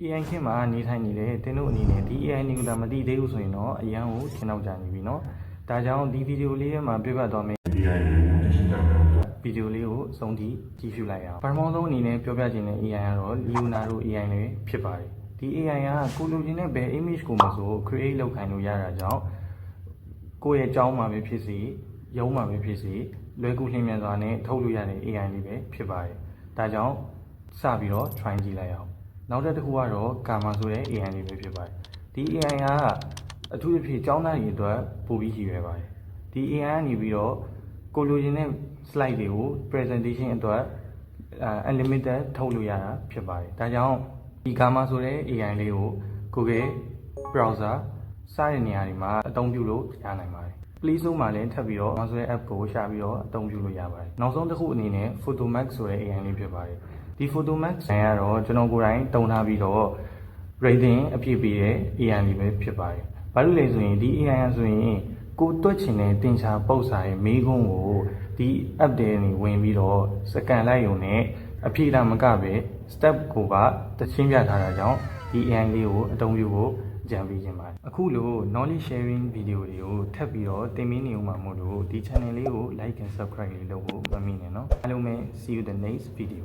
AI ခင်မှာနေထိုင်နေတယ်တင်းတို့အနေနဲ့ဒီ AI ကိုဒါမသိသေးဘူးဆိုရင်တော့အရန်ကိုရှင်းတော့ကြနေပြီเนาะဒါကြောင့်ဒီဗီဒီယိုလေးထဲမှာပြပြသွားမယ် AI ကိုသိရှိကြမယ်ဗီဒီယိုလေးကိုအဆုံးထိကြည့်ရှုလိုက်အောင်ပထမဆုံးအနေနဲ့ပြောပြချင်တဲ့ AI ကတော့ Leonardo AI လည်းဖြစ်ပါတယ်ဒီ AI ကကိုလိုချင်တဲ့ဘယ် image ကိုမဆို create လုပ်ခိုင်းလို့ရတာကြောင့်ကိုယ့်ရဲ့အကြောင်းမှာပဲဖြစ်စေရုံးမှာပဲဖြစ်စေလွယ်ကူလျင်မြန်စွာနဲ့ထုတ်လို့ရတဲ့ AI လေးပဲဖြစ်ပါတယ်ဒါကြောင့်စပြီးတော့ try ကြည့်လိုက်အောင်နောက်တစ်ခုကတော့ Gamma ဆိုတဲ့ AI လေးပဲဖြစ်ပါတယ်ဒီ AI ကအထူးသဖြင့်ကျောင်းသားတွေအတွက်ပိုပြီးကြီးရွယ်ပါတယ်ဒီ AI ကနေပြီးတော့ကိုလိုချင်တဲ့ slide တွေကို presentation အတွက်unlimited ထုတ်လို့ရတာဖြစ်ပါတယ်ဒါကြောင့်ဒီ Gamma ဆိုတဲ့ AI လေးကို Google browser စတဲ့နေရာတွေမှာအသုံးပြုလို့ရနိုင်ပါတယ် Play Store မှာလည်းထပ်ပြီးတော့ Gamma ဆိုတဲ့ app ကိုရှာပြီးတော့အသုံးပြုလို့ရပါတယ်နောက်ဆုံးတစ်ခုအနေနဲ့ Photomax ဆိုတဲ့ AI လေးဖြစ်ပါတယ်ဒီ Photomax ဆိုင်ကတော့ကျွန်တော်ကိုယ်တိုင်တုံထားပြီးတော့ rating အပြည့်ပေးတဲ့ AI လေးပဲဖြစ်ပါတယ်ဘာလို့လဲဆိုရင်ဒီ AI ဆိုရင်ကိုတွက်ချင်တဲ့တင်ချာပုတ်စာရဲ့မေးခွန်းကိုဒီ app တွေနေဝင်ပြီးတော့စကန်လိုက်ရုံနဲ့အဖြေလာမကပဲ step ကိုပါတချင်းပြထားတာကြောင့်ဒီ AI လေးကိုအသုံးပြုဖို့ကြံပေးခြင်းပါတယ်အခုလို knowledge sharing video တွေကိုထပ်ပြီးတော့တင်ပေးနေဦးမှာမို့လို့ဒီ channel လေးကို like and subscribe လေးလုပ်ဖို့မမေ့နဲ့เนาะအားလုံးပဲ see you the next video